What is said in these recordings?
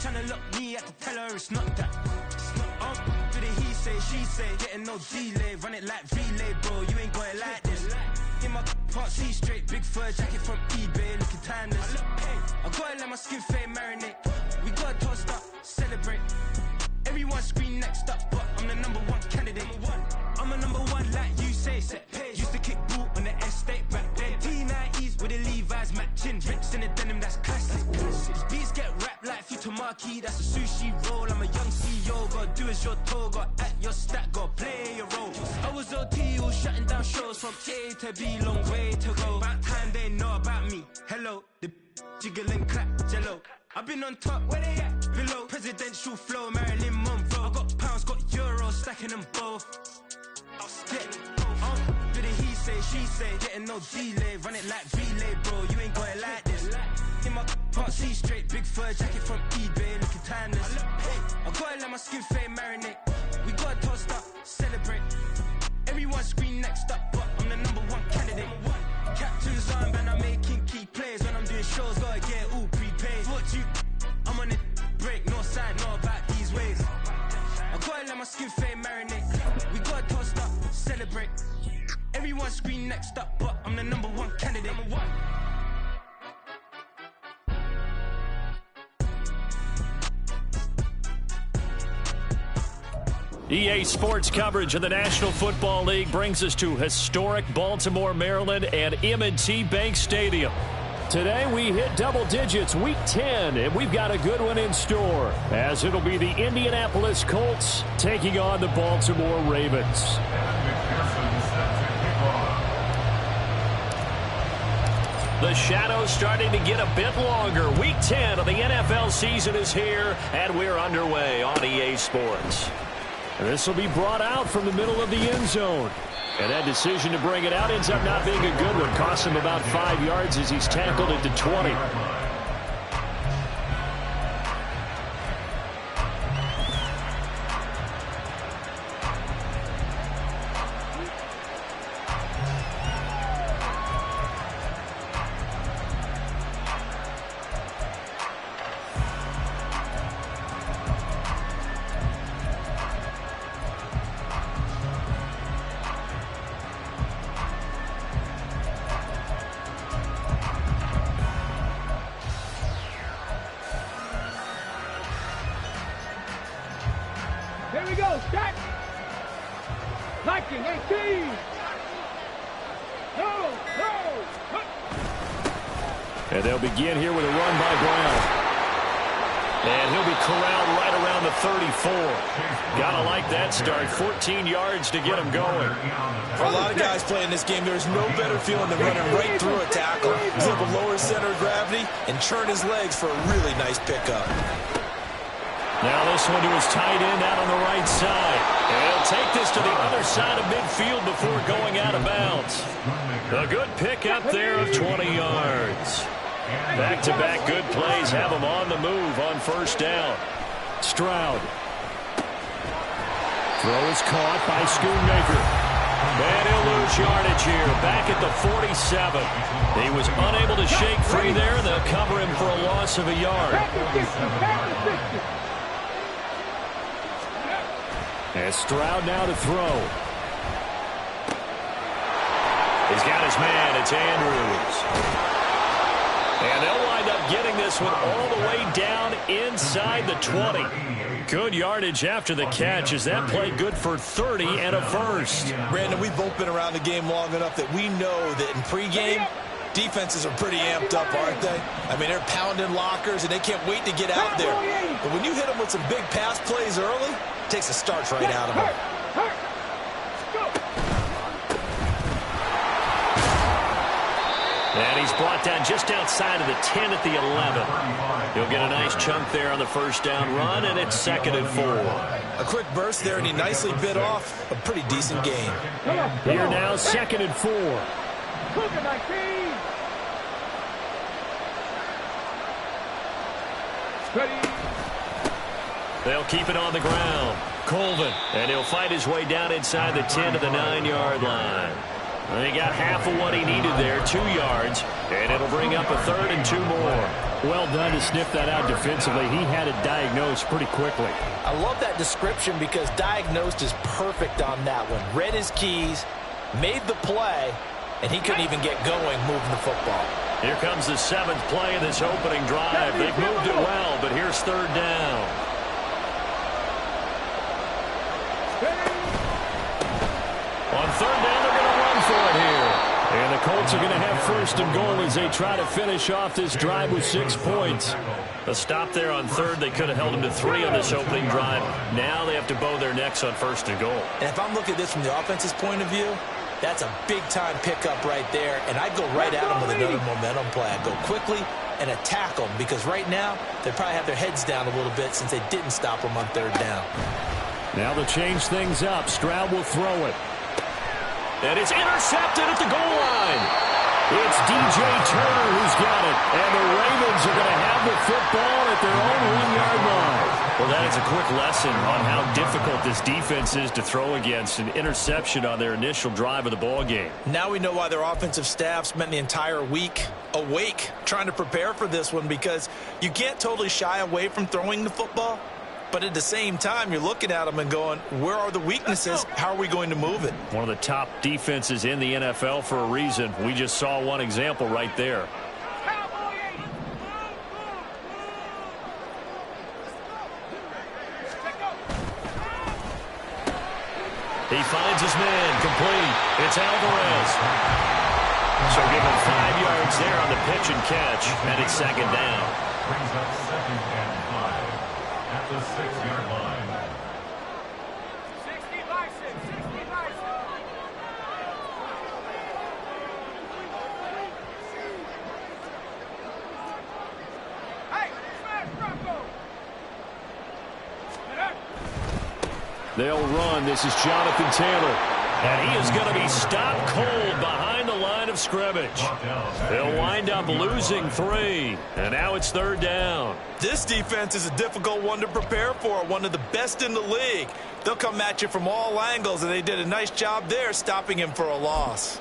tryna lock me, had to tell her it's not that. For the he say, she say, getting no delay, run it like relay, bro, you ain't got it like this. In my part C straight, big fur jacket from eBay, looking timeless. I gotta let my skin fade marinate. We gotta toast up, celebrate. Everyone scream next up, but I'm the number one candidate. I'm a number one like you say. Used to kick boot on the estate back then. T90s with the Levi's matching. Rips in the denim, that's classic. Beats get wrapped like Futamaki, that's a sushi roll. I'm a young CEO, gotta do as you're told. Gotta act your stat, gotta play your role. I was OT, all shutting down shows from A to B, long way to go. About time they know about me. Hello, the jiggle and clap, jello. I've been on top, where they at? Below. Presidential flow, Marilyn Monroe. I got pounds, got euros, stacking them both. For the he say, she say, getting no delay, run it like relay, bro, you ain't got it like this. In my part C straight, big fur jacket from eBay, looking timeless. I gotta let my skin fade marinate. We gotta toast up, celebrate. Everyone scream next up, but I'm the number one candidate. Captain's armband, I'm making key plays. When I'm doing shows, gotta get all prepaid. What you, I'm on it, break, no side, know about these ways. I gotta let my skin fade marinate. We gotta toast up, celebrate. Everyone scream next up, but I'm the number one candidate. EA Sports coverage of the National Football League brings us to historic Baltimore, Maryland, and M&T Bank Stadium. Today we hit double digits, week 10, and we've got a good one in store, as it'll be the Indianapolis Colts taking on the Baltimore Ravens. The shadow's starting to get a bit longer. Week 10 of the NFL season is here, and we're underway on EA Sports. And this will be brought out from the middle of the end zone. And that decision to bring it out ends up not being a good one. Cost him about 5 yards as he's tackled it to 20. Here we go, set. Liking 18. No. And they'll begin here with a run by Brown. And he'll be corralled right around the 34. Gotta like that start. 14 yards to get him going. For a lot of guys playing this game, there's no better feeling than running right through a tackle. He's able to lower his center of gravity and churn his legs for a really nice pickup. Now this one to his tight end out on the right side. And he'll take this to the other side of midfield before going out of bounds. A good pickup there of 20 yards. Back-to-back good plays have him on the move on first down. Stroud. Throw is caught by Schoonmaker. And he'll lose yardage here. Back at the 47. He was unable to shake free there, and they'll cover him for a loss of a yard. And Stroud now to throw. He's got his man. It's Andrews. And they'll wind up getting this one all the way down inside the 20. Good yardage after the catch. Is that play good for 30 and a first? Brandon, we've both been around the game long enough that we know that in pregame, defenses are pretty amped up, aren't they? I mean, they're pounding lockers, and they can't wait to get out there. But when you hit them with some big pass plays early, it takes the starch right out of them. And he's brought down just outside of the 10 at the 11. He'll get a nice chunk there on the first down run, and it's 2nd and 4. A quick burst there, and he nicely bit off a pretty decent gain. Here now, 2nd and 4. They'll keep it on the ground. Colvin, and he'll fight his way down inside the 10 to the 9-yard line. He got half of what he needed there, 2 yards, and it'll bring up a 3rd and 2 more. Well done to sniff that out defensively. He had it diagnosed pretty quickly. I love that description because diagnosed is perfect on that one. Read his keys, made the play, and he couldn't even get going moving the football. Here comes the 7th play of this opening drive. They've moved it well, but here's 3rd down. On 3rd down, they're going to run for it here. And the Colts are going to have 1st and goal as they try to finish off this drive with 6 points. A stop there on 3rd. They could have held them to 3 on this opening drive. Now they have to bow their necks on 1st and goal. And if I'm looking at this from the offense's point of view, that's a big-time pickup right there. And I'd go right at them with another momentum play. I'd go quickly and attack them because right now they probably have their heads down a little bit since they didn't stop them on 3rd down. Now they'll change things up. Stroud will throw it. And it's intercepted at the goal line. It's DJ Turner who's got it. And the Ravens are going to have the football at their own 1-yard line. Well, that is a quick lesson on how difficult this defense is to throw against. An interception on their initial drive of the ball game. Now we know why their offensive staff spent the entire week awake trying to prepare for this one, because you can't totally shy away from throwing the football. But at the same time, you're looking at them and going, where are the weaknesses? How are we going to move it? One of the top defenses in the NFL for a reason. We just saw one example right there. He finds his man, complete. It's Alvarez. So give him 5 yards there on the pitch and catch, and it's 2nd down. Brings up 2nd and 5 at the 6-yard line. 60 by 6. Hey, smash, Bronco. They'll run. This is Jonathan Taylor. And he is going to be stopped cold behind the line of scrimmage. They'll wind up losing 3. And now it's 3rd down. This defense is a difficult one to prepare for, one of the best in the league. They'll come at you from all angles, and they did a nice job there stopping him for a loss.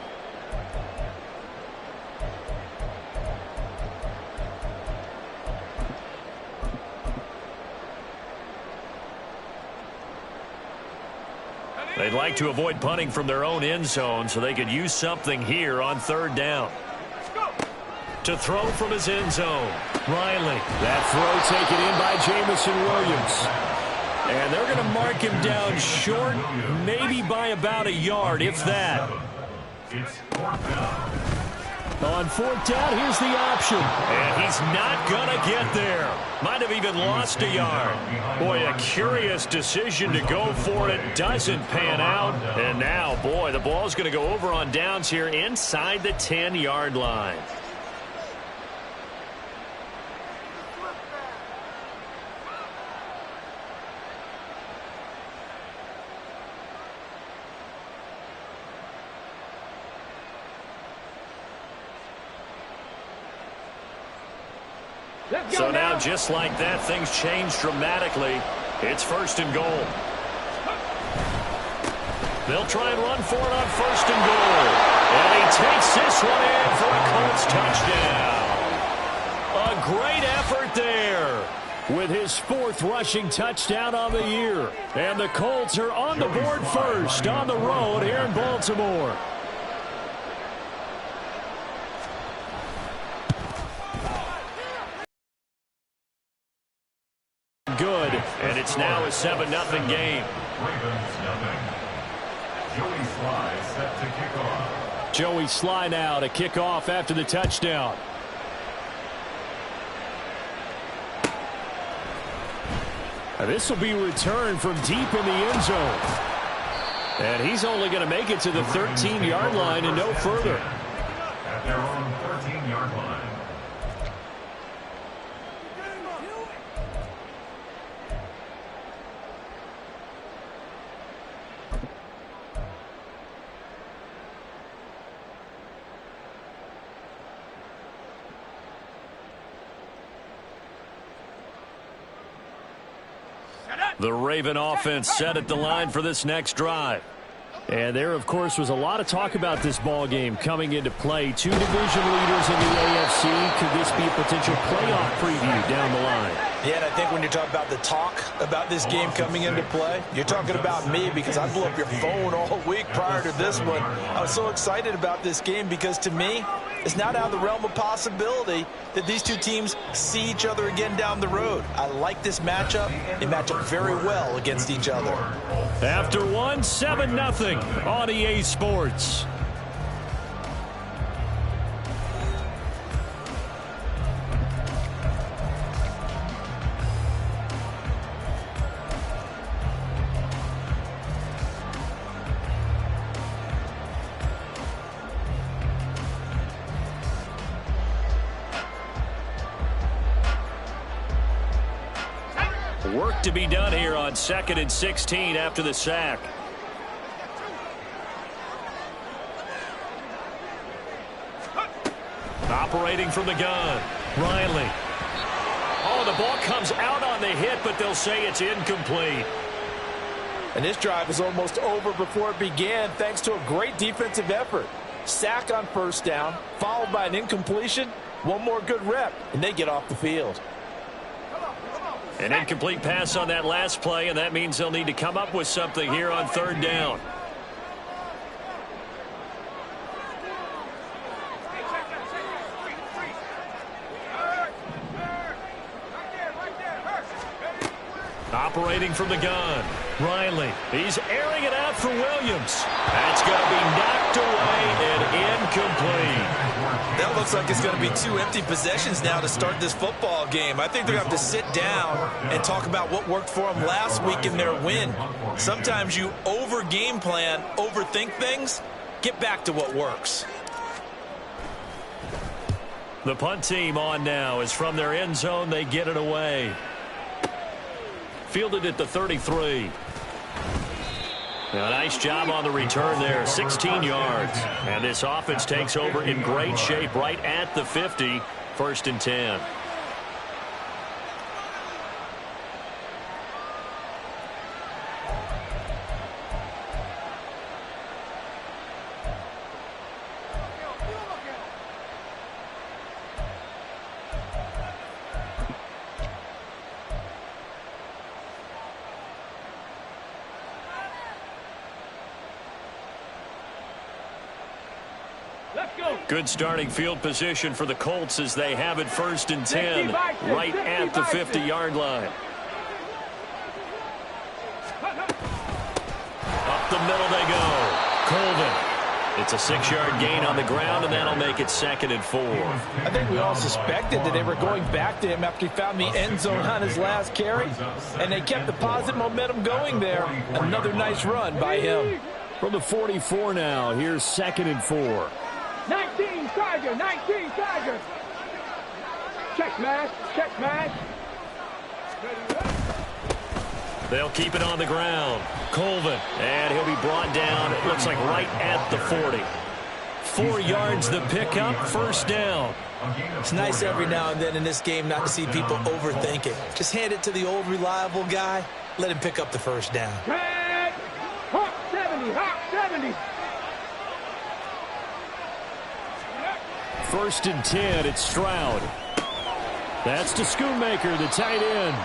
They'd like to avoid punting from their own end zone so they could use something here on 3rd down. To throw from his end zone, Riley. That throw taken in by Jamison Williams. And they're going to mark him down short, maybe by about 1 yard, if that. It's 4th down. On 4th down, here's the option. And he's not going to get there. Might have even lost 1 yard. Boy, a curious decision to go for it. Doesn't pan out. And now, boy, the ball's going to go over on downs here inside the 10-yard line. So now, just like that, things change dramatically. It's 1st and goal. They'll try and run for it on 1st and goal. And he takes this one in for a Colts touchdown. A great effort there with his 4th rushing touchdown on the year. And the Colts are on the board first on the road here in Baltimore. Good, and it's now a 7-0 game. Ravens nothing. Joey Sly set to kick off. Joey Sly now to kick off after the touchdown. And this will be returned from deep in the end zone. And he's only going to make it to the 13-yard line and no further. At their own 13-yard line. The Raven offense set at the line for this next drive. And there, of course, was a lot of talk about this ball game coming into play. Two division leaders in the AFC. Could this be a potential playoff preview down the line? Yeah, and I think when you're talking about the talk about this game coming into play, you're talking about me because I blew up your phone all week prior to this one. I was so excited about this game because, to me, it's not out of the realm of possibility that these two teams see each other again down the road. I like this matchup. They match up very well against each other. After one, 7-0 on EA Sports. Work to be done here on 2nd and 16 after the sack. Operating from the gun, Riley. Oh, the ball comes out on the hit, but they'll say it's incomplete. And this drive is almost over before it began thanks to a great defensive effort. Sack on first down, followed by an incompletion. One more good rep, and they get off the field. An incomplete pass on that last play, and that means they'll need to come up with something here on 3rd down. Operating from the gun, Riley. He's airing it out for Williams. That's going to be knocked away and incomplete. That looks like it's going to be 2 empty possessions now to start this football game. I think they're going to have to sit down and talk about what worked for them last week in their win. Sometimes you over-game plan, overthink things. Get back to what works. The punt team on now is from their end zone. They get it away. Fielded at the 33. A nice job on the return there, 16 yards. And this offense takes over in great shape right at the 50, 1st and 10. Good starting field position for the Colts as they have it 1st and 10 right at the 50-yard line. Up the middle they go. Colvin. It's a 6-yard gain on the ground, and that'll make it 2nd and 4. I think we all suspected that they were going back to him after he found the end zone on his last carry, and they kept the positive momentum going there. Another nice run by him. From the 44 now, here's 2nd and 4. 19 Tiger, 19 Tiger. Check match. They'll keep it on the ground. Colvin, and he'll be brought down, it looks like right at the 40. 4 yards the pickup, 1st down. It's nice every now and then in this game not to see people overthink it. Just hand it to the old reliable guy. Let him pick up the 1st down. Hawk 70. 1st and 10, it's Stroud. That's to Schoonmaker, the tight end.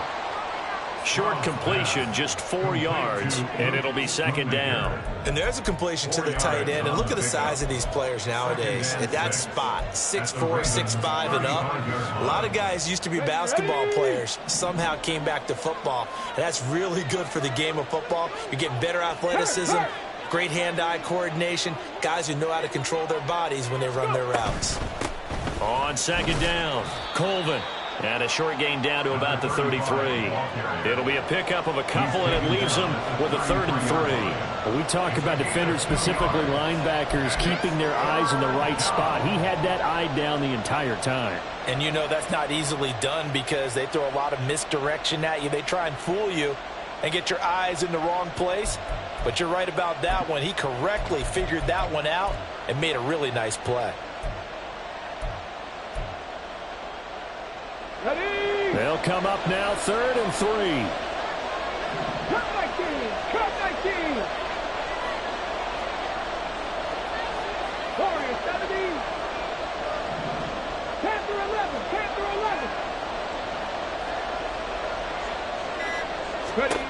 Short completion, just 4 yards, and it'll be 2nd down. And there's a completion to the tight end, and look at the size of these players nowadays. At that spot, 6'4", 6'5", and up. A lot of guys used to be basketball players, somehow came back to football, and that's really good for the game of football. You're getting better athleticism, great hand-eye coordination, guys who know how to control their bodies when they run their routes. On 2nd down, Colvin. And a short gain down to about the 33. It'll be a pickup of a couple, and it leaves them with a 3rd and 3. When we talk about defenders, specifically linebackers, keeping their eyes in the right spot, he had that eye down the entire time. And you know that's not easily done because they throw a lot of misdirection at you. They try and fool you and get your eyes in the wrong place. But you're right about that one. He correctly figured that one out and made a really nice play. Ready? They'll come up now, 3rd and 3. Cut 19. Panther 11. Panther 11. Ready.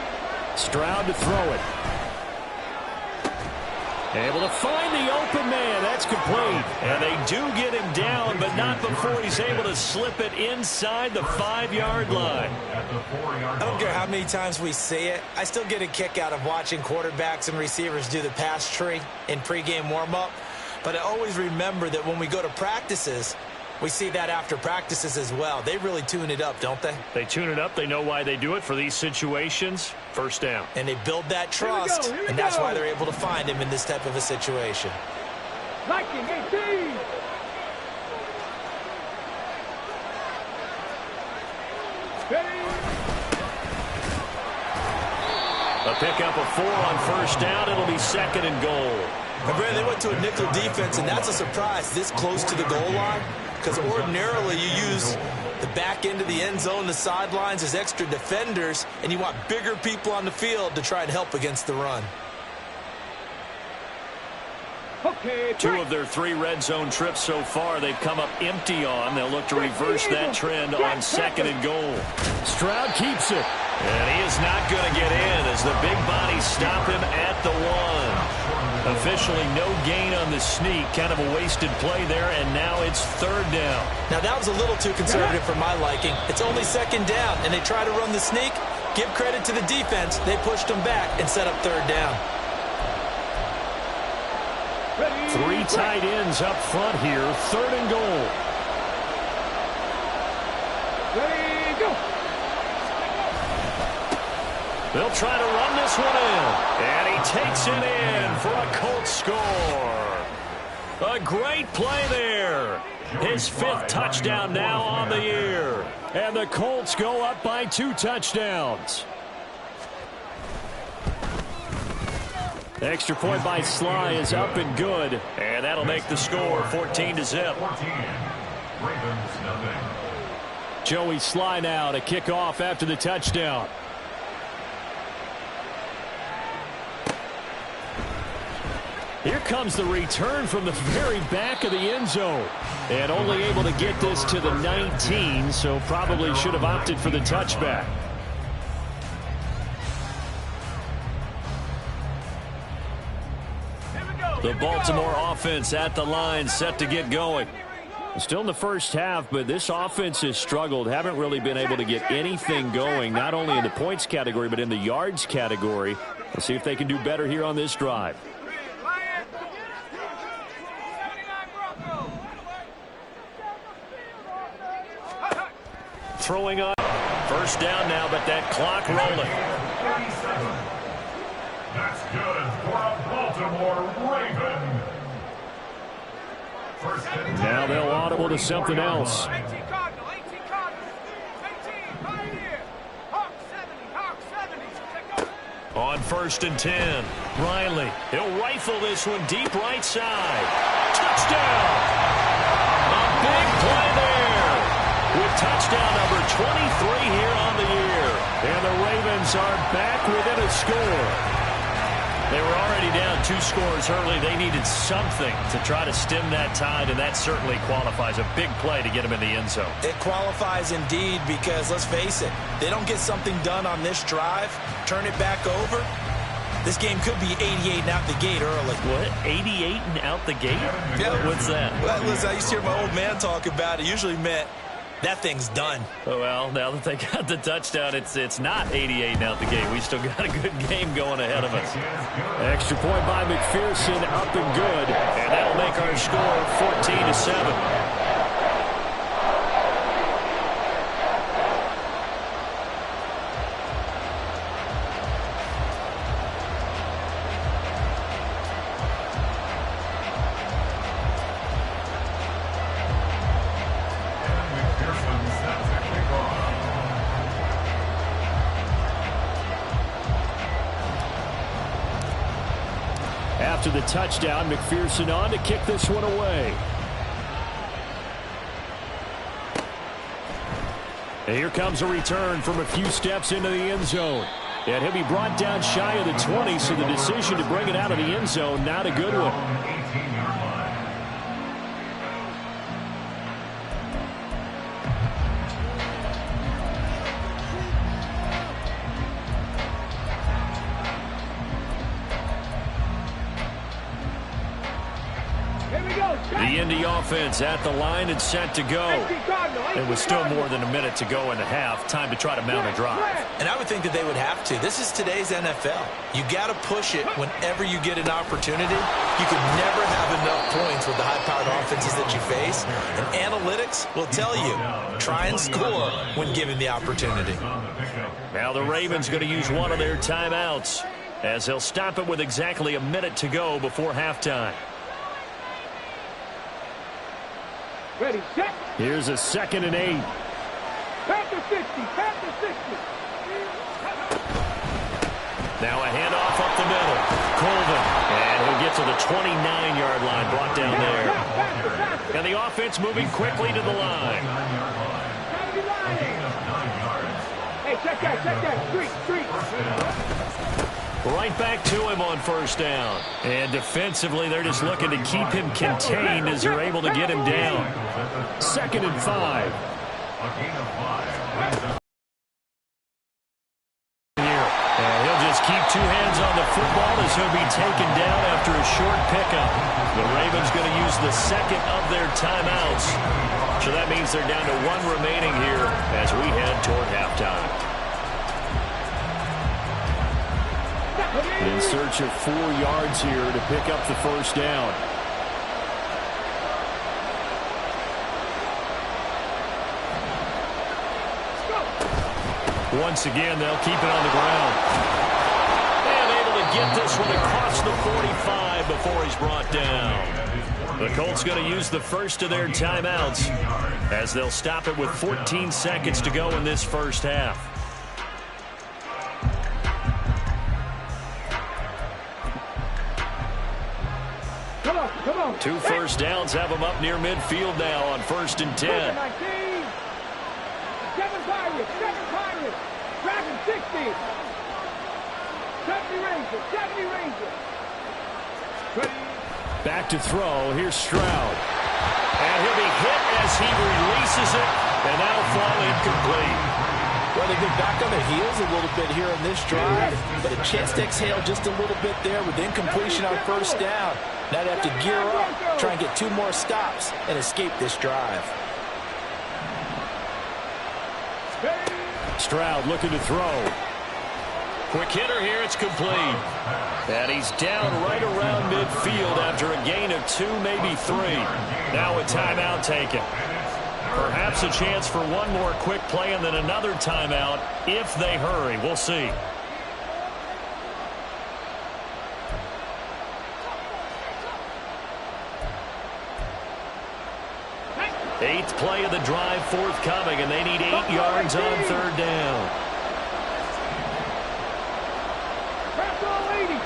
Stroud to throw it. Able to find the open man. That's complete. And they do get him down, but not before he's able to slip it inside the 5-yard line. I don't care how many times we see it. I still get a kick out of watching quarterbacks and receivers do the pass tree in pregame warm-up. But I always remember that when we go to practices, we see that after practices as well. They really tune it up, don't they? They tune it up. They know why they do it for these situations. First down. And they build that trust, and that's why they're able to find him in this type of a situation. Liking 18. A pickup of 4 on first down. It'll be 2nd and goal. And Brad, they went to a nickel defense, and that's a surprise this close to the goal line, because ordinarily you use the back end of the end zone, the sidelines as extra defenders, and you want bigger people on the field to try and help against the run. Okay, 2 of their 3 red zone trips so far they've come up empty on. They'll look to reverse that trend on 2nd and goal. Stroud keeps it. And he is not going to get in as the big bodies stop him at the 1. Officially no gain on the sneak. Kind of a wasted play there, and now it's 3rd down. Now that was a little too conservative for my liking. It's only 2nd down, and they try to run the sneak. Give credit to the defense. They pushed them back and set up 3rd down. 3 tight ends up front here. 3rd and goal. Ready, go. They'll try to run this one in. And he takes it in for a Colts score. A great play there. His 5th touchdown now on the year. And the Colts go up by 2 touchdowns. Extra point by Sly is up and good. And that'll make the score 14-0. Joey Sly now to kick off after the touchdown. Here comes the return from the very back of the end zone. And only able to get this to the 19, so probably should have opted for the touchback. The Baltimore offense at the line, set to get going. Still in the first half, but this offense has struggled. Haven't really been able to get anything going, not only in the points category, but in the yards category. We'll see if they can do better here on this drive. Throwing up. First down now, but that clock rolling. 37. That's good for a Baltimore Raven. First and 10. Now they'll audible to something else. 18 Cardinal, 18 Cardinal, 18 Pioneer, Hawk 70, Hawk 70. On 1st and 10, Riley. He'll rifle this one deep right side. Touchdown! A big play there with touchdown number 23 here on the year. And the Ravens are back within a score. They were already down 2 scores early. They needed something to try to stem that tide, and that certainly qualifies. A big play to get them in the end zone. It qualifies indeed because, let's face it, they don't get something done on this drive, turn it back over, this game could be 88 and out the gate early. What? 88 and out the gate? Yeah. What's that? Well, listen, I used to hear my old man talk about it. Usually meant that thing's done. Oh, well, now that they got the touchdown, it's not 88 and out the gate. We still got a good game going ahead of us. Extra point by McPherson, up and good. And that'll make our score 14-7. After the touchdown, McPherson on to kick this one away. And here comes a return from a few steps into the end zone. And he'll be brought down shy of the 20, so the decision to bring it out of the end zone, not a good one. The Indy offense at the line and set to go. It was still more than a minute to go in the half. Time to try to mount a drive. And I would think that they would have to. This is today's NFL. You got to push it whenever you get an opportunity. You could never have enough points with the high-powered offenses that you face. And analytics will tell you, try and score when given the opportunity. Now the Ravens going to use one of their timeouts as they'll stop it with exactly a minute to go before halftime. Ready, set. Here's a 2nd and 8. Panther 50, Panther 60. Now a handoff up the middle. Colvin, and he'll get to the 29-yard line, brought down there. And the offense moving quickly to the line. Hey, check that. Street. Right back to him on 1st down. And defensively, they're just looking to keep him contained as they're able to get him down. 2nd and 5. And he'll just keep two hands on the football as he'll be taken down after a short pickup. The Ravens going to use the 2nd of their timeouts. So that means they're down to 1 remaining here as we head toward halftime. In search of 4 yards here to pick up the 1st down. Once again, they'll keep it on the ground. And able to get this one across the 45 before he's brought down. The Colts going to use the 1st of their timeouts as they'll stop it with 14 seconds to go in this 1st half. Come on. 2 first downs have them up near midfield now on 1st and 10. 7 Pirates. Dragon 60. 70 Rangers. Back to throw. Here's Stroud. And he'll be hit as he releases it, and that'll fall incomplete. Well, they've been back on their heels a little bit here in this drive, but a chance to exhale just a little bit there with incompletion on 1st down. Now they have to gear up, try and get 2 more stops, and escape this drive. Stroud looking to throw. Quick hitter here, it's complete. And he's down right around midfield after a gain of 2, maybe 3. Now a timeout taken. Perhaps a chance for one more quick play and then another timeout if they hurry. We'll see. Eighth play of the drive forthcoming, and they need 8 yards on 3rd down. Press all 80.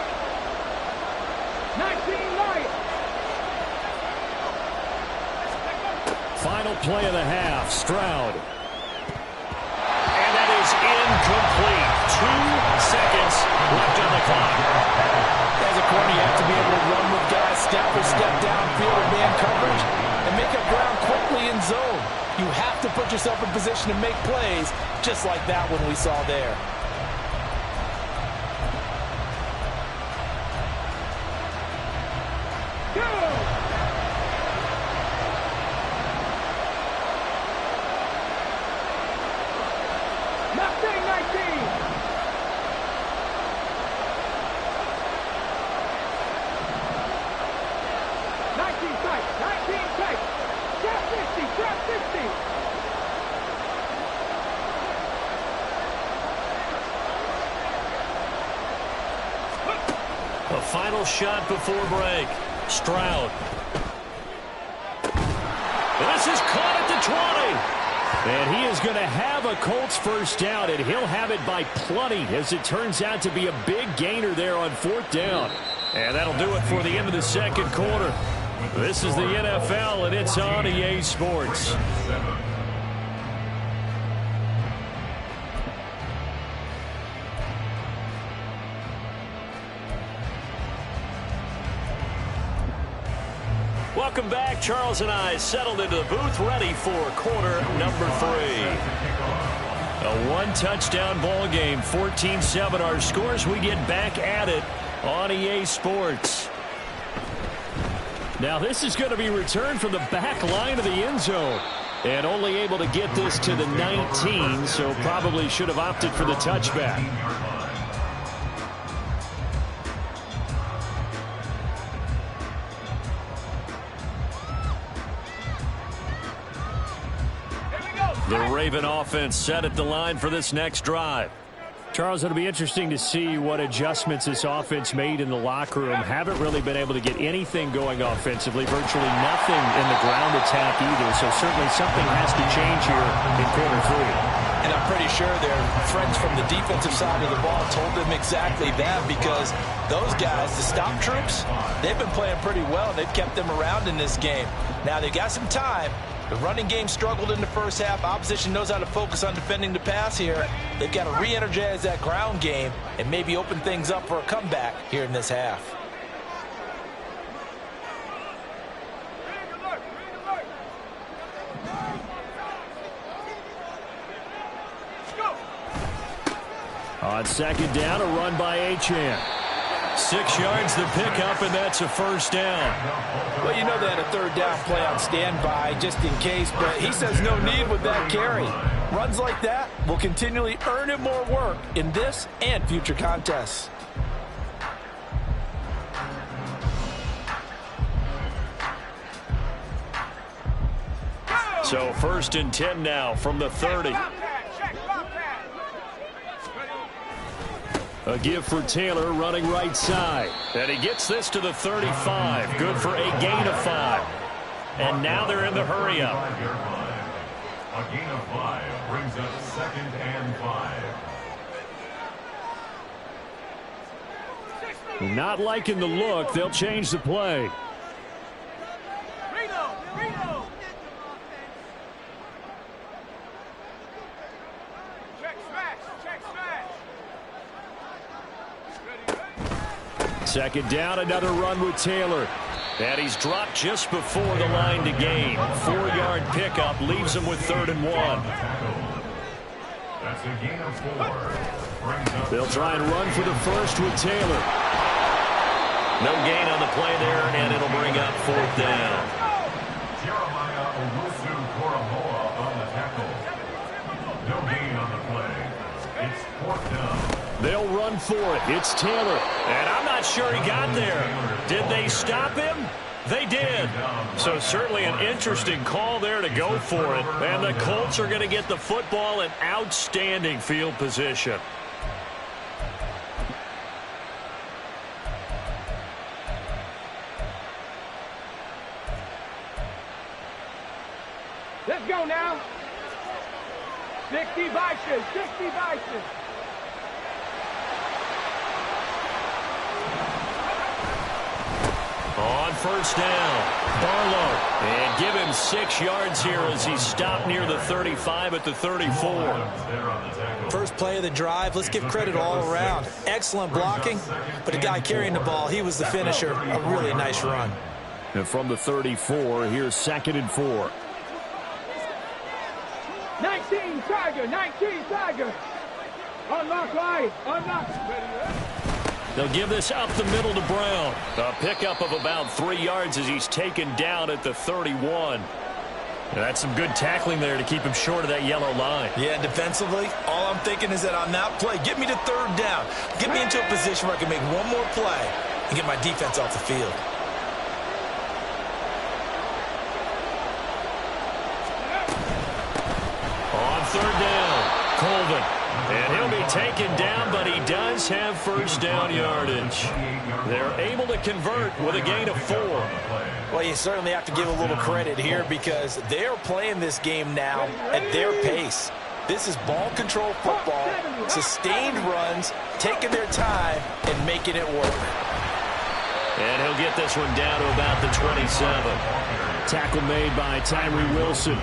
19 Lions. Final play of the half, Stroud. And that is incomplete. 2 seconds left on the clock. As a corner, you have to be able to run with guys step for step downfield in man coverage and make up ground quickly in zone. You have to put yourself in position to make plays, just like that one we saw there. Mustang 19. 19 tight. 19 tight. Trap 60. Trap 60. A final shot before break. Stroud. This is caught at the 20. And he is going to have a Colts 1st down, and he'll have it by plenty, as it turns out to be a big gainer there on 4th down. And that'll do it for the end of the 2nd quarter. This is the NFL, and it's on EA Sports. Welcome back. Charles and I settled into the booth, ready for quarter number 3. A 1-touchdown ball game, 14-7 our scores. We get back at it on EA Sports. Now this is going to be returned from the back line of the end zone. And only able to get this to the 19, so probably should have opted for the touchback. The Raven offense set at the line for this next drive. Charles, it'll be interesting to see what adjustments this offense made in the locker room. Haven't really been able to get anything going offensively, virtually nothing in the ground attack either. So certainly something has to change here in quarter three. And I'm pretty sure their friends from the defensive side of the ball told them exactly that, because those guys, the stop troops, they've been playing pretty well, and they've kept them around in this game. Now they've got some time. The running game struggled in the first half. Opposition knows how to focus on defending the pass here. They've got to re-energize that ground game and maybe open things up for a comeback here in this half. On second down, a run by Achane. 6 yards the pickup, and that's a first down. Well, you know they had a third down play on standby just in case, but he says no need with that carry. Runs like that will continually earn him more work in this and future contests. So first and 10 now from the 30. A give for Taylor running right side. And he gets this to the 35. Good for a gain of 5. And now they're in the hurry up. A gain of 5 brings up 2nd and 5. Not liking the look. They'll change the play. Second down, another run with Taylor. And he's dropped just before the line to gain. 4-yard pickup leaves him with 3rd and 1. That's a gain of 4. They'll try and run for the first with Taylor. No gain on the play there, and it'll bring up 4th down. Jeremiah Owusu-Koramoah on the tackle. No gain on the play. It's 4th down. They'll run for it. It's Taylor. And I'm not sure he got there. Did they stop him? They did. So certainly an interesting call there to go for it. And the Colts are going to get the football in outstanding field position. Let's go now. 60 Vikings, 60 Vikings. On first down, Barlow. And give him 6 yards here as he stopped near the 35 at the 34. First play of the drive, let's give credit all around. Excellent blocking, but the guy carrying the ball, he was the finisher. A really nice run. And from the 34, here's 2nd and 4. 19 Tiger, 19 Tiger. Unlock line, unlock. They'll give this up the middle to Brown. A pickup of about 3 yards as he's taken down at the 31. That's some good tackling there to keep him short of that yellow line. Yeah, defensively, all I'm thinking is that on that play, get me to 3rd down. Get me into a position where I can make one more play and get my defense off the field. On 3rd down, Colvin. And he'll be taken down, but he does have first down yardage. They're able to convert with a gain of 4. Well, you certainly have to give a little credit here because they're playing this game now at their pace. This is ball control football, sustained runs, taking their time and making it work. And he'll get this one down to about the 27. Tackle made by Tyree Wilson.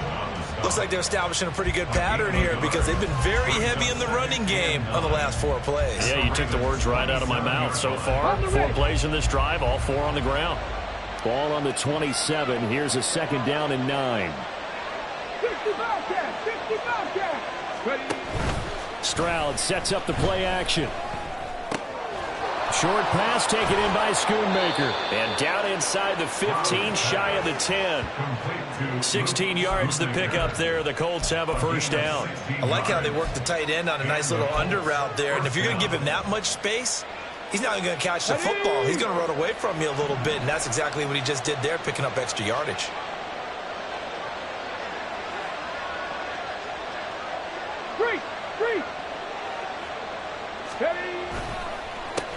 Looks like they're establishing a pretty good pattern here because they've been very heavy in the running game on the last 4 plays. Yeah, you took the words right out of my mouth. So far, 4 plays in this drive, all 4 on the ground. Ball on the 27. Here's a 2nd down and 9. 60 Bobcats, 60 Bobcats. Stroud sets up the play action. Short pass taken in by Schoonmaker. And down inside the 15, shy of the 10. 16 yards the pickup there. The Colts have a first down. I like how they work the tight end on a nice little under route there. And if you're going to give him that much space, he's not going to catch the football. He's going to run away from you a little bit, and that's exactly what he just did there, picking up extra yardage.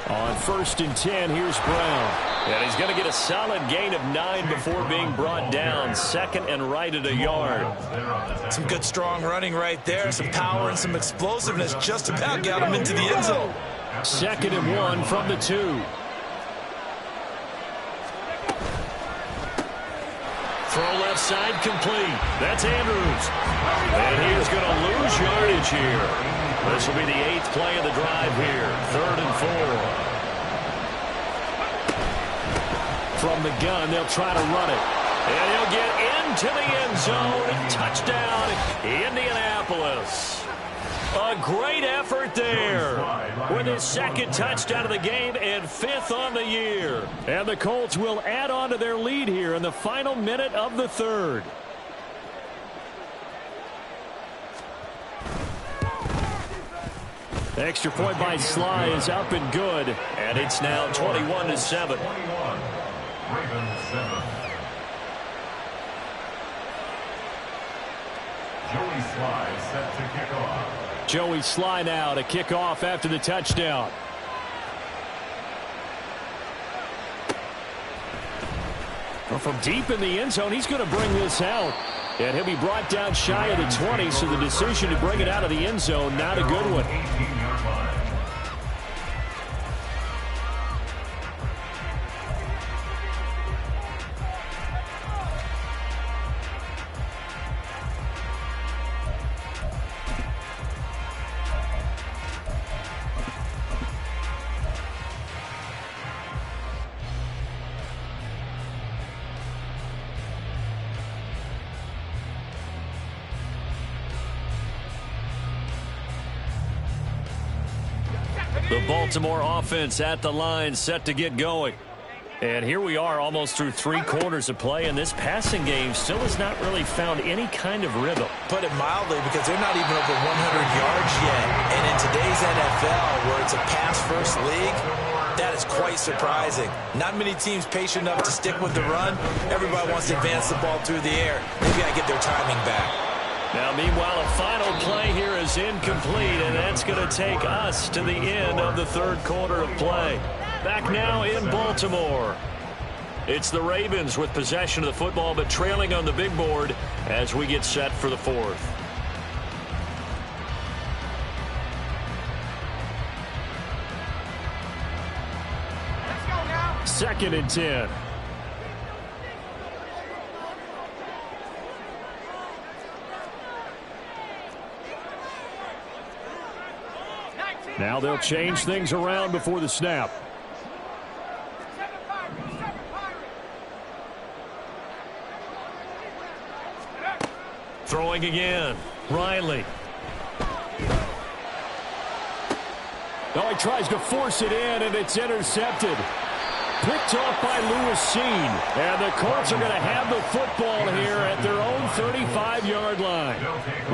On 1st and 10, here's Brown. And he's going to get a solid gain of 9 before being brought down. Second and right at a yard. Some good strong running right there. Some power and some explosiveness just about got him into the end zone. 2nd and 1 from the 2. Throw left side complete. That's Andrews. And he is going to lose yardage here. This will be the 8th play of the drive here. 3rd and 4. From the gun, they'll try to run it. And he'll get into the end zone. Touchdown, Indianapolis. A great effort there with his 2nd touchdown of the game and 5th on the year. And the Colts will add on to their lead here in the final minute of the 3rd. Extra point by Sly is up and good, and it's now 21-7. Ravens 7. Joey Sly set to kick off. Joey Sly now to kick off after the touchdown. Well, from deep in the end zone, he's going to bring this out. And he'll be brought down shy of the 20, so the decision to bring it out of the end zone, not a good one. 18-yard line. The Baltimore offense at the line, set to get going. And here we are almost through 3 quarters of play, and this passing game still has not really found any kind of rhythm. Put it mildly, because they're not even over 100 yards yet. And in today's NFL, where it's a pass-first league, that is quite surprising. Not many teams patient enough to stick with the run. Everybody wants to advance the ball through the air. They've got to get their timing back. Now, meanwhile, a final play here is incomplete, and that's going to take us to the end of the 3rd quarter of play. Back now in Baltimore. It's the Ravens with possession of the football, but trailing on the big board as we get set for the 4th. Let's go now. 2nd and 10. Now they'll change things around before the snap. Throwing again. Riley. Oh, he tries to force it in, and it's intercepted. Picked off by Lewis Seen. And the Colts are going to have the football here at their own 35-yard line.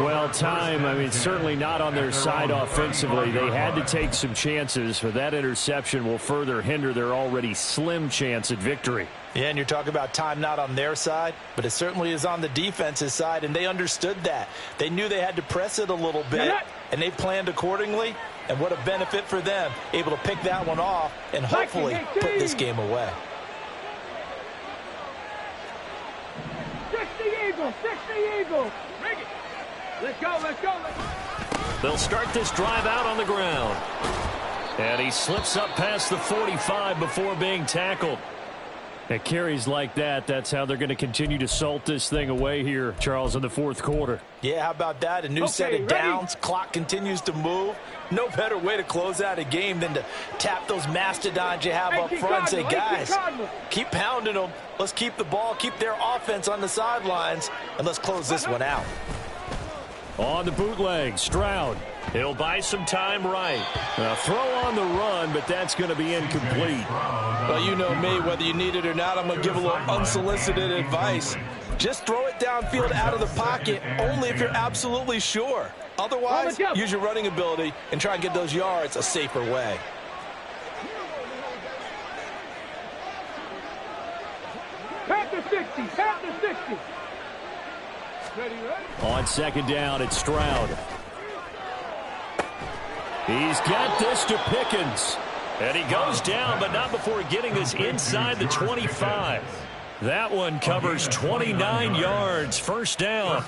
Well, time, certainly not on their side offensively. They had to take some chances, but that interception will further hinder their already slim chance at victory. Yeah, and you're talking about time not on their side, but it certainly is on the defense's side, and they understood that. They knew they had to press it a little bit, and they planned accordingly. And what a benefit for them, able to pick that one off and hopefully put this game away. 60 Eagles, 60 Eagles. Bring it. Let's go, let's go, let's go. They'll start this drive out on the ground. And he slips up past the 45 before being tackled. At carries like that, that's how they're going to continue to salt this thing away here, Charles, in the 4th quarter. Yeah, how about that? A new set of downs. Clock continues to move. No better way to close out a game than to tap those mastodons you have up front and say, guys, keep pounding them. Let's keep the ball, keep their offense on the sidelines, and let's close this one out. On the bootleg, Stroud. He'll buy some time right. Throw on the run, but that's going to be incomplete. Well, you know me, whether you need it or not, I'm going to give a little unsolicited advice. Just throw it downfield out of the pocket, only if you're absolutely sure. Otherwise, use your running ability and try and get those yards a safer way. Pass the 60. Pass the 60. Ready? On second down, it's Stroud. He's got this to Pickens. And he goes down, but not before getting this inside the 25. That one covers 29 yards. First down.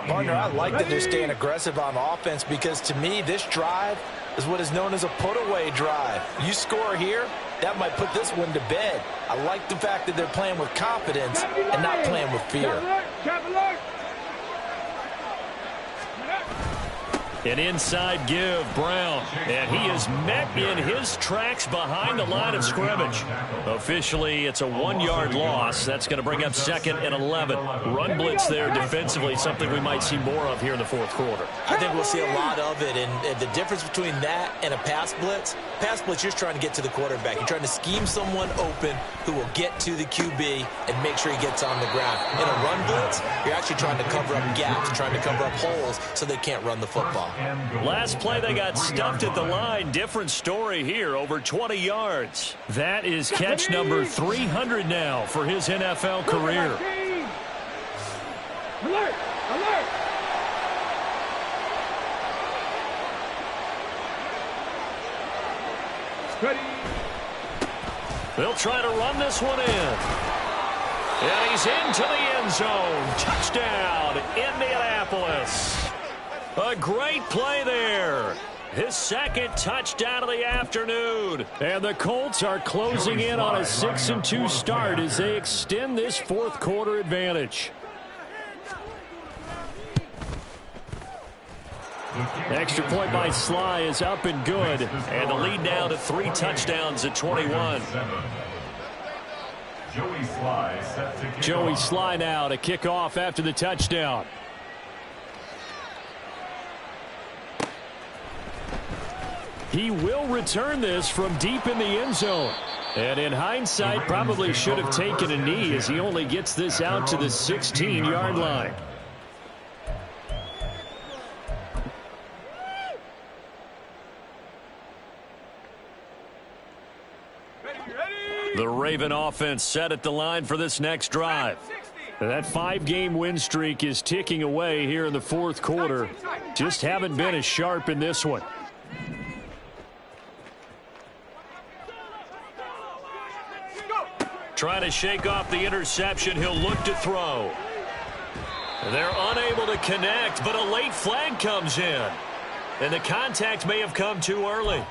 Partner, I like that they're staying aggressive on offense because, to me, this drive is what is known as a put-away drive. You score here, that might put this one to bed. I like the fact that they're playing with confidence and not playing with fear. An inside give, Brown. And he is met in his tracks behind the line of scrimmage. Officially, it's a 1-yard loss. That's going to bring up 2nd and 11. Run blitz there defensively, something we might see more of here in the fourth quarter. I think we'll see a lot of it. And the difference between that and a pass blitz, you're just trying to get to the quarterback. You're trying to scheme someone open who will get to the QB and make sure he gets on the ground. In a run blitz, you're actually trying to cover up gaps, trying to cover up holes so they can't run the football. Last play, they got stuffed at the line. Different story here, over 20 yards. That is catch number 300 now for his NFL career. Alert! Alert! Ready? They'll try to run this one in. And he's into the end zone. Touchdown, Indianapolis. A great play there. His second touchdown of the afternoon. And the Colts are closing in on a 6-2 start as they extend this fourth quarter advantage. Extra point by Sly is up and good. And the lead now to 3 touchdowns at 21. Joey Sly now to kick off after the touchdown. He will return this from deep in the end zone. And in hindsight, probably should have taken a knee as he only gets this out to the 16-yard line. The Raven offense set at the line for this next drive. That 5-game win streak is ticking away here in the fourth quarter. Just haven't been as sharp in this one. Trying to shake off the interception. He'll look to throw. They're unable to connect, but a late flag comes in. And the contact may have come too early.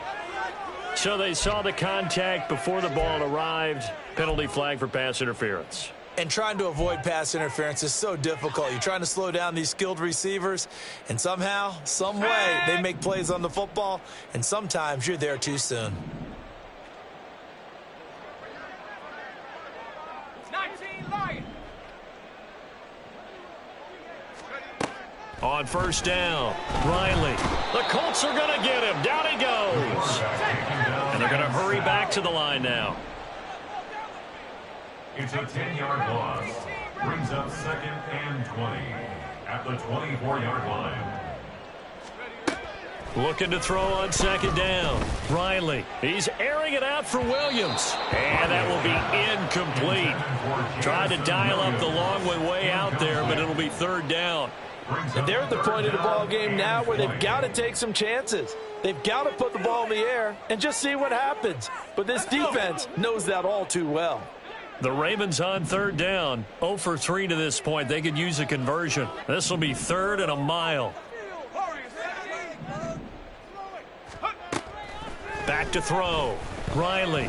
So they saw the contact before the ball arrived. Penalty flag for pass interference. And trying to avoid pass interference is so difficult. You're trying to slow down these skilled receivers, and somehow, some way, they make plays on the football, and sometimes you're there too soon. On first down, Riley. The Colts are going to get him. Down he goes. And they're going to hurry back to the line now. It's a 10-yard loss. Brings up 2nd and 20 at the 24-yard line. Looking to throw on second down. Riley. He's airing it out for Williams. And that will be incomplete. Tried to dial up the long one way out there, but it'll be third down. And they're at the point of the ball game now where they've got to take some chances. They've got to put the ball in the air and just see what happens. But this defense knows that all too well. The Ravens on third down. 0 for 3 to this point. They could use a conversion. This will be 3rd and a mile. Back to throw. Riley.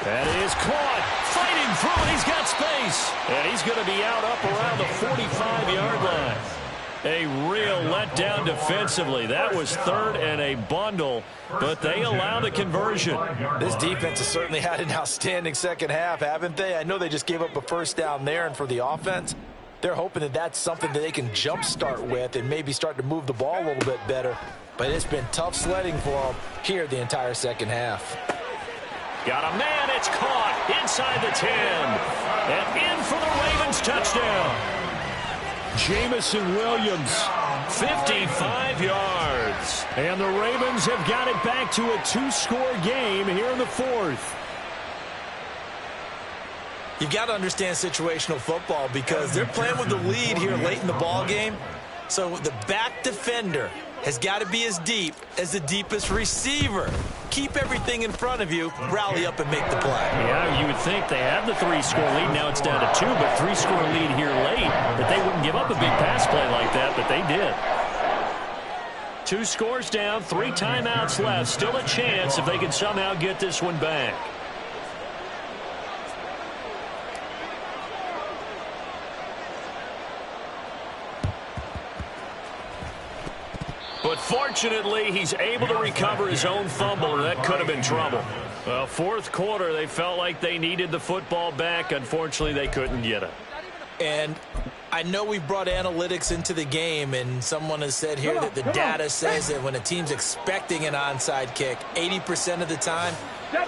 That is caught. Fighting through it. He's got space. And he's going to be out up around the 45-yard line. A real letdown defensively. That was 3rd and a bundle, but they allow the conversion. This defense has certainly had an outstanding second half, haven't they? I know they just gave up a first down there, and for the offense, They're hoping that that's something that they can jumpstart with and maybe start to move the ball a little bit better. But it's been tough sledding for them here the entire second half. Got a man, it's caught inside the 10. And in for the Ravens touchdown. Jamison Williams, 55 yards. And the Ravens have got it back to a 2-score game here in the fourth. You've got to understand situational football because they're playing with the lead here late in the ball game. So the back defender has got to be as deep as the deepest receiver. Keep everything in front of you, rally up and make the play. Yeah, you would think they have the 3-score lead. Now it's down to 2, but 3-score lead here late. That they wouldn't give up a big pass play like that, but they did. 2 scores down, 3 timeouts left. Still a chance if they can somehow get this one back. But fortunately, he's able to recover his own fumble, or that could have been trouble. Well, fourth quarter, they felt like they needed the football back. Unfortunately, they couldn't get it. And I know we brought analytics into the game, and someone has said here that the data says that when a team's expecting an onside kick, 80% of the time,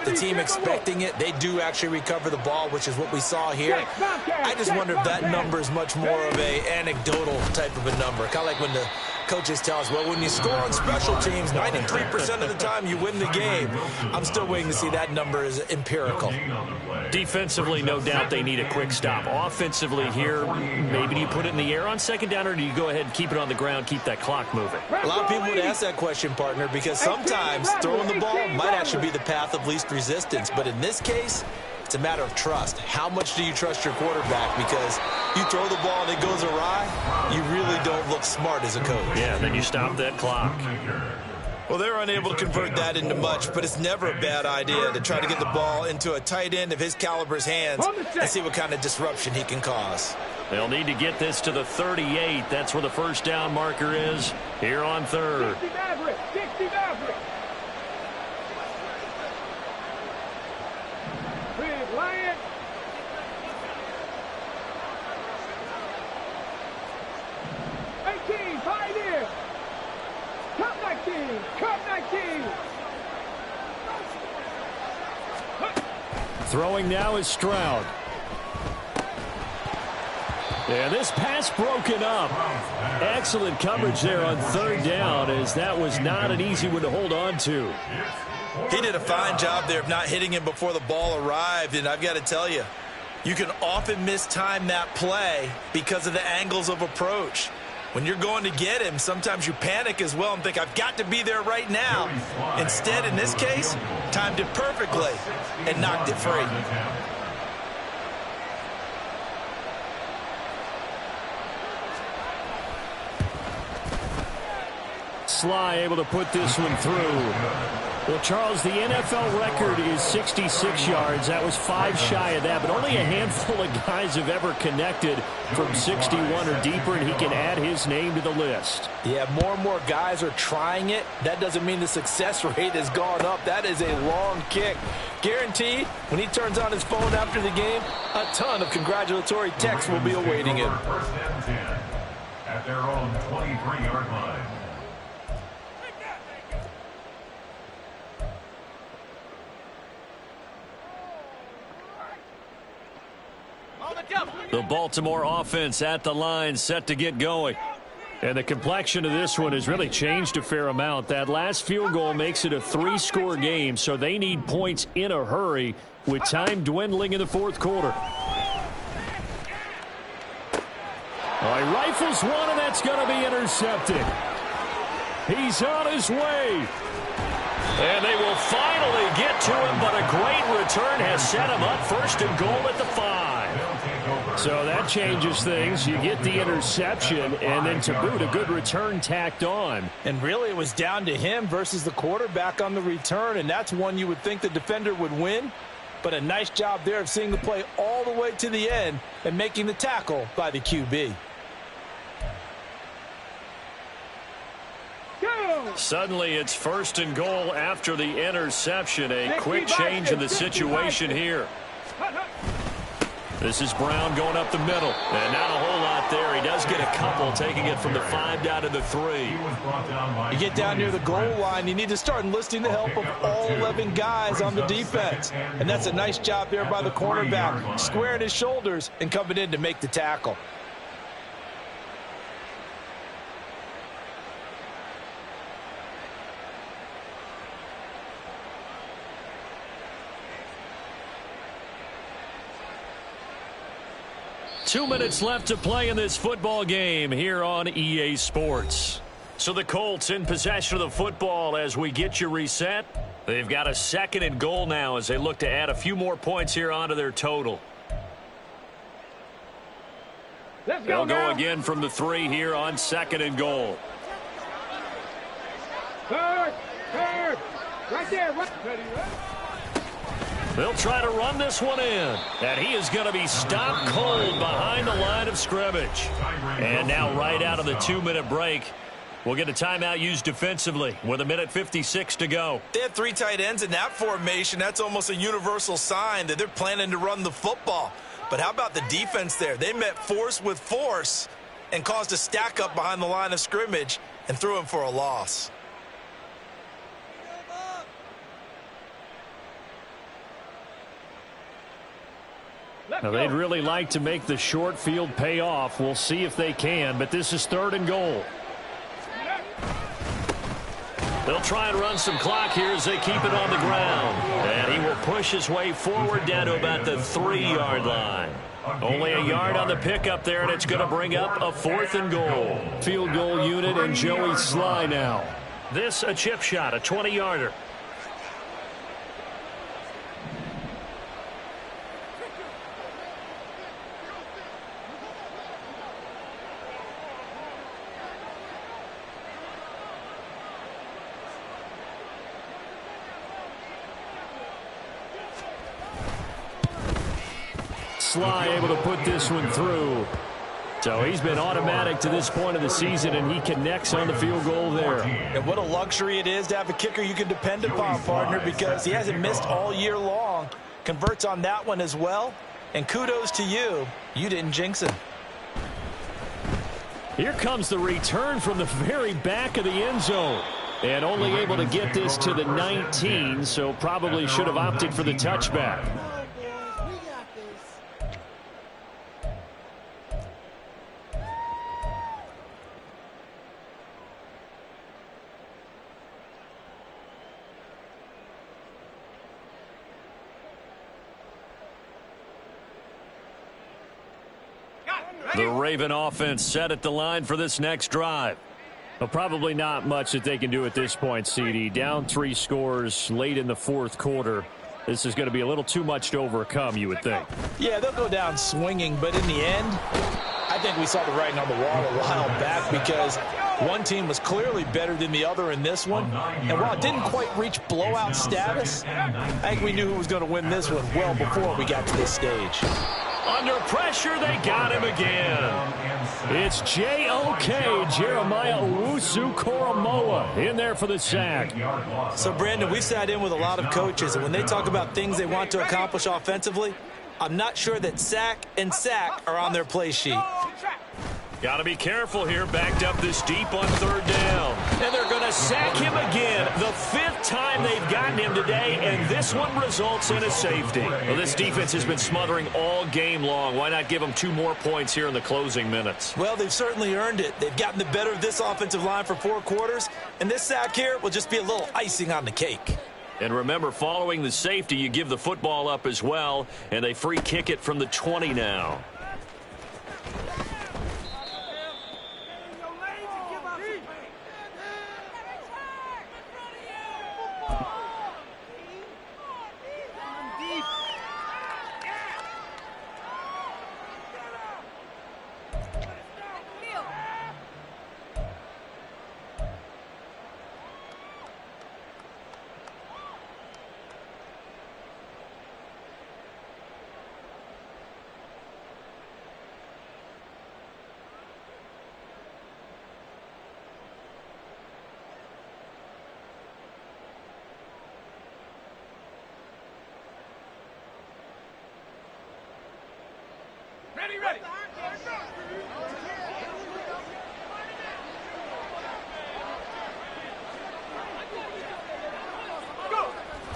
the team expecting it, they do actually recover the ball, which is what we saw here. I just wonder if that number is much more of a anecdotal type of a number. Kind of like when the coaches tell us, well, when you score on special teams, 93% of the time you win the game. I'm still waiting to see that number is empirical. Defensively, no doubt they need a quick stop. Offensively here, maybe do you put it in the air on second down, or do you go ahead and keep it on the ground, keep that clock moving? A lot of people would ask that question, partner, because sometimes throwing the ball might actually be the path of least resistance. But in this case, it's a matter of trust. How much do you trust your quarterback? Because you throw the ball and it goes awry, you really don't look smart as a coach. Yeah, then you stop that clock. Well, they're unable to convert that into much, but it's never a bad idea to try to get the ball into a tight end of his caliber's hands and see what kind of disruption he can cause. They'll need to get this to the 38. That's where the first down marker is here on third. 60 Maverick. 60 Maverick. Big Lion. Pioneer. Cup 19. Cup 19. Throwing now is Stroud. And this pass broken up. Excellent coverage there on third down, as that was not an easy one to hold on to. He did a fine job there of not hitting him before the ball arrived, and I've got to tell you, you can often mistime that play because of the angles of approach. When you're going to get him, sometimes you panic as well and think, I've got to be there right now. Instead, in this case, timed it perfectly and knocked it free. Sly able to put this one through. Well, Charles, the NFL record is 66 yards. That was 5 shy of that, but only a handful of guys have ever connected from 61 or deeper, and he can add his name to the list. Yeah, more and more guys are trying it. That doesn't mean the success rate has gone up. That is a long kick. Guaranteed, when he turns on his phone after the game, a ton of congratulatory texts will be awaiting him. First and 10 at their own 23-yard line. The Baltimore offense at the line, set to get going. And the complexion of this one has really changed a fair amount. That last field goal makes it a 3-score game, so they need points in a hurry with time dwindling in the fourth quarter. He rifles one, and that's going to be intercepted. He's on his way. And they will finally get to him, but a great return has set him up first and goal at the 5. So that changes things. You get the interception, and then to boot, a good return tacked on. And really, it was down to him versus the quarterback on the return, and that's one you would think the defender would win. But a nice job there of seeing the play all the way to the end and making the tackle by the QB. Suddenly, it's first and goal after the interception. A quick change in the situation here. This is Brown going up the middle, and not a whole lot shot there. He does get a couple, taking it from the 5 down to the 3. You get down near the goal line, you need to start enlisting the help of all 11 guys on the defense. And that's a nice job there by the cornerback, squaring his shoulders and coming in to make the tackle. Two minutes left to play in this football game here on EA Sports. So the Colts in possession of the football as we get you reset. They've got a 2nd and goal now as they look to add a few more points here onto their total. They'll go again from the 3 here on 2nd and goal. Third. Right there. Right. They'll try to run this one in. And he is going to be stopped cold behind the line of scrimmage. And now right out of the 2-minute break, we'll get a timeout used defensively with 1:56 to go. They had 3 tight ends in that formation. That's almost a universal sign that they're planning to run the football. But how about the defense there? They met force with force and caused a stack up behind the line of scrimmage and threw him for a loss. Now, they'd really like to make the short field pay off. We'll see if they can, but this is 3rd and goal. They'll try and run some clock here as they keep it on the ground. And he will push his way forward down to about the 3-yard line. Only a yard on the pickup there, and it's going to bring up a 4th and goal. Field goal unit and Joey Sly now. This a chip shot, a 20-yarder. Sly able to put this one through. So he's been automatic to this point of the season, and he connects on the field goal there. And what a luxury it is to have a kicker you can depend upon, partner, because he hasn't missed all year long. Converts on that one as well. And kudos to you. You didn't jinx him. Here comes the return from the very back of the end zone. And only able to get this to the 19, so probably should have opted for the touchback. The Raven offense set at the line for this next drive. Well, probably not much that they can do at this point, CD. Down 3 scores late in the 4th quarter. This is going to be a little too much to overcome, you would think. Yeah, they'll go down swinging, but in the end, I think we saw the writing on the wall a while back because one team was clearly better than the other in this one. And while it didn't quite reach blowout status, I think we knew who was going to win this one well before we got to this stage. Under pressure, they got him again. It's J.O.K. Jeremiah Owusu-Koramoah in there for the sack. So, Brandon, we've sat in with a lot of coaches, and when they talk about things they want to accomplish offensively, I'm not sure that sack and sack are on their play sheet. Got to be careful here, backed up this deep on 3rd down. And they're going to sack him again, the 5th time they've gotten him today, and this one results in a safety. Well, this defense has been smothering all game long. Why not give them 2 more points here in the closing minutes? Well, they've certainly earned it. They've gotten the better of this offensive line for 4 quarters, and this sack here will just be a little icing on the cake. And remember, following the safety, you give the football up as well, and they free kick it from the 20 now. Ready.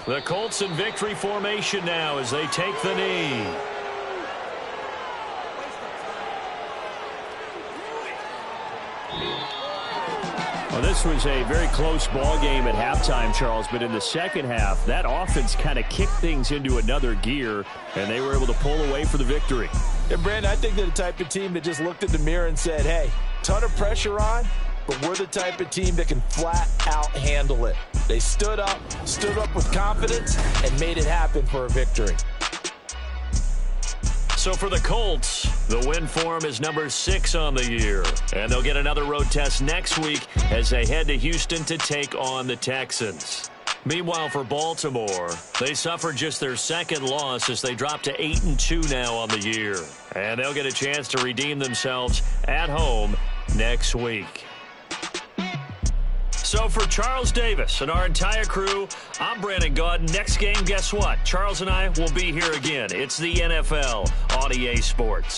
The Colts in victory formation now as they take the knee. Well, this was a very close ball game at halftime, Charles, but in the second half, that offense kind of kicked things into another gear, and they were able to pull away for the victory. And, Brandon, I think they're the type of team that just looked in the mirror and said, hey, ton of pressure on, but we're the type of team that can flat out handle it. They stood up with confidence, and made it happen for a victory. So for the Colts, the win form is number 6 on the year. And they'll get another road test next week as they head to Houston to take on the Texans. Meanwhile, for Baltimore, they suffered just their second loss as they dropped to 8-2 now on the year. And they'll get a chance to redeem themselves at home next week. So for Charles Davis and our entire crew, I'm Brandon Gaudin. Next game, guess what? Charles and I will be here again. It's the NFL on EA Sports.